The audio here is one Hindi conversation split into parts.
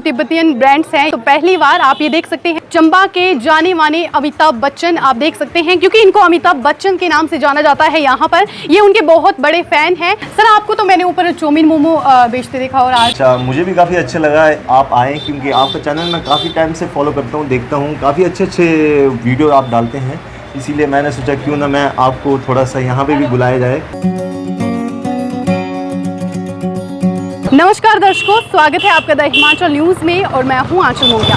तिब्बतियन ब्रांड्स हैं, तो पहली बार आप ये देख सकते हैं चंबा के जाने माने अमिताभ बच्चन आप देख सकते हैं, क्योंकि इनको अमिताभ बच्चन के नाम से जाना जाता है। यहाँ पर ये उनके बहुत बड़े फैन हैं। सर, आपको तो मैंने ऊपर चौमिन मोमो बेचते देखा और आज अच्छा, मुझे भी काफ़ी अच्छा लगा आप आए, क्योंकि आपका चैनल मैं काफ़ी टाइम से फॉलो करता हूँ, देखता हूँ, काफ़ी अच्छे वीडियो आप डालते हैं, इसीलिए मैंने सोचा क्यों ना मैं आपको थोड़ा सा यहाँ पे भी बुलाया जाए। नमस्कार दर्शकों, स्वागत है आपका द हिमाचल न्यूज़ में और मैं हूँ आंचल मोंगिया।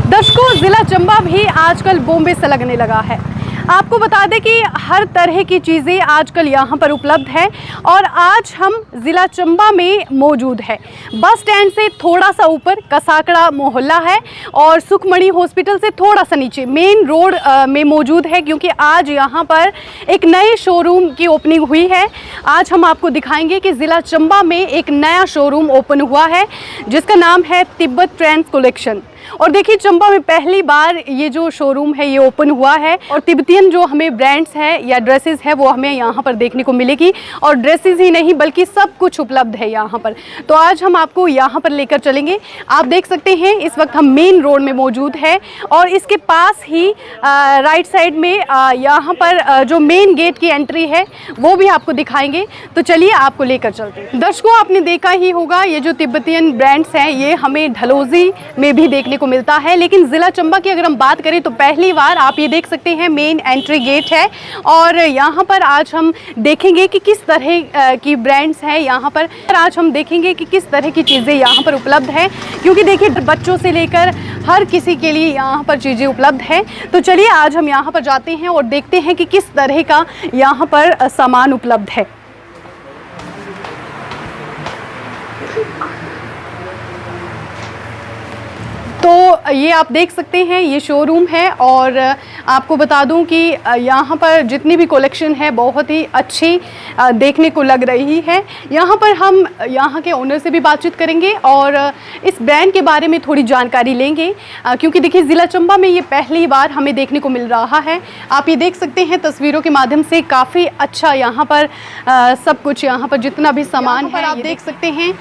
दर्शकों, ज़िला चंबा भी आजकल बॉम्बे से लगने लगा है। आपको बता दें कि हर तरह की चीज़ें आजकल यहाँ पर उपलब्ध है और आज हम ज़िला चंबा में मौजूद है। बस स्टैंड से थोड़ा सा ऊपर कसाकड़ा मोहल्ला है और सुखमणि हॉस्पिटल से थोड़ा सा नीचे मेन रोड में मौजूद है, क्योंकि आज यहाँ पर एक नए शोरूम की ओपनिंग हुई है। आज हम आपको दिखाएंगे कि ज़िला चंबा में एक नया शोरूम ओपन हुआ है जिसका नाम है तिब्बत ट्रेंड्स कलेक्शन। और देखिए, चंबा में पहली बार ये जो शोरूम है ये ओपन हुआ है और तिब्बतियन जो हमें ब्रांड्स हैं या ड्रेसेस है वो हमें यहाँ पर देखने को मिलेगी। और ड्रेसेस ही नहीं बल्कि सब कुछ उपलब्ध है यहाँ पर। तो आज हम आपको यहाँ पर लेकर चलेंगे। आप देख सकते हैं इस वक्त हम मेन रोड में मौजूद है और इसके पास ही राइट साइड में यहाँ पर जो मेन गेट की एंट्री है वो भी आपको दिखाएंगे। तो चलिए आपको लेकर चलते हैं। दर्शकों, आपने देखा ही होगा ये जो तिब्बतियन ब्रांड्स हैं ये हमें ढलोजी में भी देखने को मिलता है, लेकिन ज़िला चंबा की अगर हम बात करें तो पहली बार आप ये देख सकते हैं मेन एंट्री गेट है। और यहाँ पर आज हम देखेंगे कि किस तरह की ब्रांड्स हैं यहाँ पर। आज हम देखेंगे कि किस तरह की चीज़ें यहाँ पर उपलब्ध है, क्योंकि देखिए बच्चों से लेकर हर किसी के लिए यहाँ पर चीज़ें उपलब्ध है। तो चलिए आज हम यहाँ पर जाते हैं और देखते हैं कि किस तरह का यहाँ पर सामान उपलब्ध है। तो ये आप देख सकते हैं ये शोरूम है और आपको बता दूं कि यहाँ पर जितनी भी कलेक्शन है बहुत ही अच्छी देखने को लग रही है। यहाँ पर हम यहाँ के ओनर से भी बातचीत करेंगे और इस ब्रांड के बारे में थोड़ी जानकारी लेंगे, क्योंकि देखिए ज़िला चंबा में ये पहली बार हमें देखने को मिल रहा है। आप ये देख सकते हैं तस्वीरों के माध्यम से काफ़ी अच्छा यहाँ पर सब कुछ यहाँ पर जितना भी सामान है आप देख सकते हैं।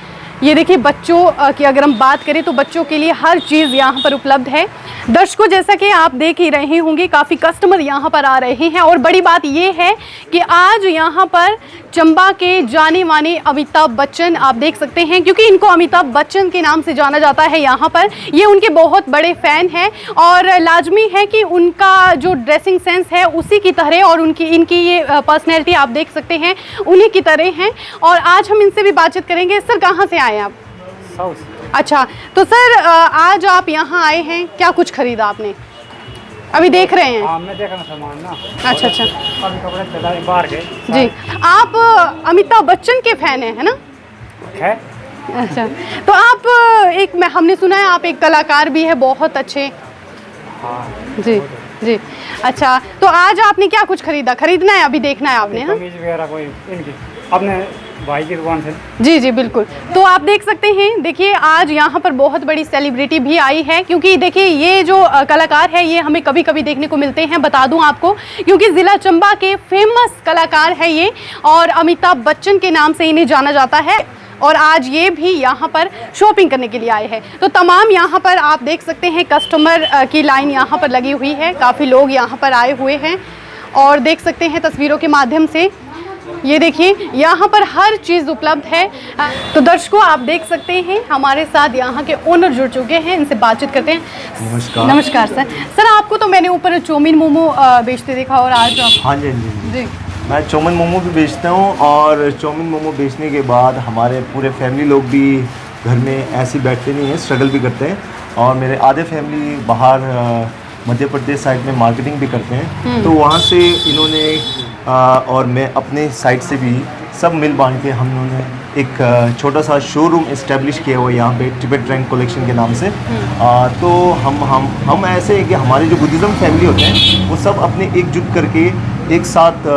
ये देखिए बच्चों की अगर हम बात करें तो बच्चों के लिए हर चीज़ यहाँ पर उपलब्ध है। दर्शकों, जैसा कि आप देख ही रहे होंगे काफ़ी कस्टमर यहाँ पर आ रहे हैं और बड़ी बात ये है कि आज यहाँ पर चंबा के जाने माने अमिताभ बच्चन आप देख सकते हैं, क्योंकि इनको अमिताभ बच्चन के नाम से जाना जाता है यहाँ पर। ये उनके बहुत बड़े फ़ैन हैं और लाजमी है कि उनका जो ड्रेसिंग सेंस है उसी की तरह और इनकी ये पर्सनैलिटी आप देख सकते हैं उन्हीं की तरह हैं। और आज हम इनसे भी बातचीत करेंगे। सर, कहाँ से आए आप? साउथ। अच्छा, तो सर आज आप यहाँ आए हैं, क्या कुछ खरीदा आपने? अभी देख रहे हैं? हाँ, मैं देख रहा सामान ना। अच्छा। काफी कपड़े चला बाहर के। जी, आप अमिताभ बच्चन के फैन हैं, है ना? है। अच्छा, तो आप हमने सुना है आप एक कलाकार भी है बहुत अच्छे। हाँ। जी। अच्छा, तो आज आपने क्या कुछ खरीदना है, अभी देखना है आपने? कमीज वगैरह कोई इनकी अपने भाई की दुकान से। जी बिल्कुल। तो आप देख सकते हैं, देखिए आज यहाँ पर बहुत बड़ी सेलिब्रिटी भी आई है, क्योंकि देखिए ये जो कलाकार है ये हमें कभी कभी देखने को मिलते हैं, बता दूं आपको, क्योंकि ज़िला चंबा के फेमस कलाकार है ये और अमिताभ बच्चन के नाम से इन्हें जाना जाता है। और आज ये भी यहाँ पर शॉपिंग करने के लिए आए हैं। तो तमाम यहाँ पर आप देख सकते हैं कस्टमर की लाइन यहाँ पर लगी हुई है, काफ़ी लोग यहाँ पर आए हुए हैं और देख सकते हैं तस्वीरों के माध्यम से। ये देखिए यहाँ पर हर चीज़ उपलब्ध है। तो दर्शकों, आप देख सकते हैं हमारे साथ यहाँ के ओनर जुड़ चुके हैं, इनसे बातचीत करते हैं। नमस्कार सर। सर, आपको तो मैंने ऊपर चौमिन मोमो बेचते देखा और आज हाँ जी, मैं चौमिन मोमो भी बेचता हूँ और चौमिन मोमो बेचने के बाद हमारे पूरे फैमिली लोग भी घर में ऐसे बैठते नहीं हैं, स्ट्रगल भी करते हैं और मेरे आधे फैमिली बाहर मध्य प्रदेश साइड में मार्केटिंग भी करते हैं। तो वहाँ से इन्होंने और मैं अपने साइड से भी सब मिल बांध के हम लोगों ने एक छोटा सा शोरूम इस्टेब्लिश किया हुआ यहाँ पे तिब्बत ट्रेंड कलेक्शन के नाम से। तो हम ऐसे हैं कि हमारे जो बुद्धिज़्म फैमिली होते हैं वो सब अपने एकजुट करके एक साथ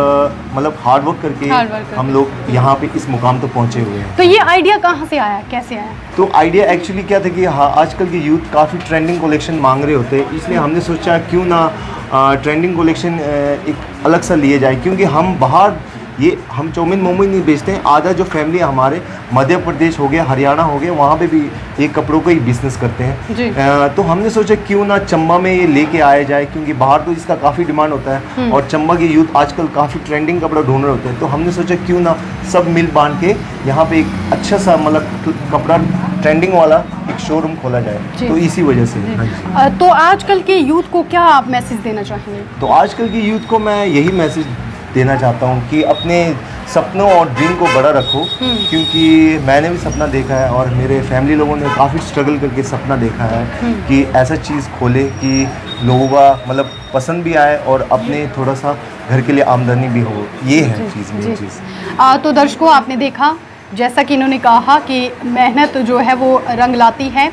मतलब हार्ड वर्क करके हम लोग यहाँ पे इस मुकाम तक पहुँचे हुए हैं। तो ये आइडिया कहाँ से आया, कैसे आया? तो आइडिया एक्चुअली क्या था कि हाँ, आजकल के यूथ काफ़ी ट्रेंडिंग कलेक्शन मांग रहे होते हैं, इसलिए हमने सोचा क्यों ना ट्रेंडिंग कलेक्शन एक अलग सा लिए जाए, क्योंकि हम बाहर ये हम चाउमीन मोमो नहीं बेचते हैं, आधा जो फैमिली हमारे मध्य प्रदेश हो गया, हरियाणा हो गया, वहाँ पे भी ये कपड़ों का ही बिजनेस करते हैं। जी। तो हमने सोचा क्यों ना चंबा में ये लेके आया जाए, क्योंकि बाहर तो इसका काफ़ी डिमांड होता है और चंबा के यूथ आजकल काफ़ी ट्रेंडिंग कपड़ा ढूंढ रहे होते हैं। तो हमने सोचा क्यों ना सब मिल बांध के यहाँ पे एक अच्छा सा मतलब कपड़ा ट्रेंडिंग वाला एक शोरूम खोला जाए, जी। तो इसी वजह से। हाँ जी। तो आजकल के यूथ को क्या आप मैसेज देना चाहेंगे? तो आजकल की यूथ को मैं यही मैसेज देना चाहता हूँ कि अपने सपनों और ड्रीम को बड़ा रखो, क्योंकि मैंने भी सपना देखा है और मेरे फैमिली लोगों ने काफ़ी स्ट्रगल करके सपना देखा है कि ऐसा चीज़ खोले कि लोगों का मतलब पसंद भी आए और अपने थोड़ा सा घर के लिए आमदनी भी हो। ये है चीज़, मेन चीज़। तो दर्शकों, आपने देखा जैसा कि इन्होंने कहा कि मेहनत जो है वो रंग लाती है।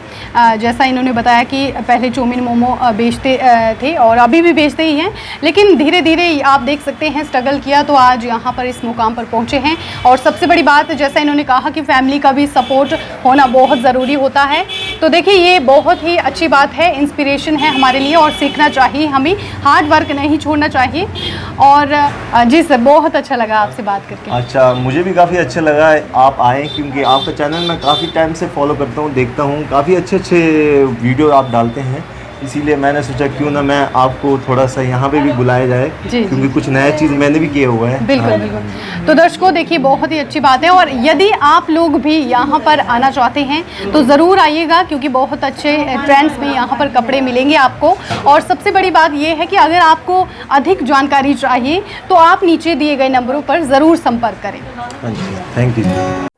जैसा इन्होंने बताया कि पहले चाउमीन मोमो बेचते थे और अभी भी बेचते ही हैं, लेकिन धीरे धीरे आप देख सकते हैं स्ट्रगल किया तो आज यहाँ पर इस मुकाम पर पहुँचे हैं। और सबसे बड़ी बात, जैसा इन्होंने कहा कि फैमिली का भी सपोर्ट होना बहुत ज़रूरी होता है। तो देखिए, ये बहुत ही अच्छी बात है, इंस्पिरेशन है हमारे लिए और सीखना चाहिए हमें, हार्ड वर्क नहीं छोड़ना चाहिए। और जी सर, बहुत अच्छा लगा आपसे बात करके। अच्छा, मुझे भी काफ़ी अच्छा लगा आप आए, क्योंकि आपका चैनल मैं काफ़ी टाइम से फॉलो करता हूँ, देखता हूँ, काफ़ी अच्छे अच्छे वीडियो आप डालते हैं, इसीलिए मैंने सोचा क्यों ना मैं आपको थोड़ा सा यहाँ पे भी बुलाया जाए, क्योंकि कुछ नया चीज़ मैंने भी किया हुआ है। बिल्कुल बिल्कुल। तो दर्शकों देखिए, बहुत ही अच्छी बात है और यदि आप लोग भी यहाँ पर आना चाहते हैं तो ज़रूर आइएगा, क्योंकि बहुत अच्छे ट्रेंड्स में यहाँ पर कपड़े मिलेंगे आपको। और सबसे बड़ी बात ये है कि अगर आपको अधिक जानकारी चाहिए तो आप नीचे दिए गए नंबरों पर ज़रूर संपर्क करें। हाँ जी, थैंक यू।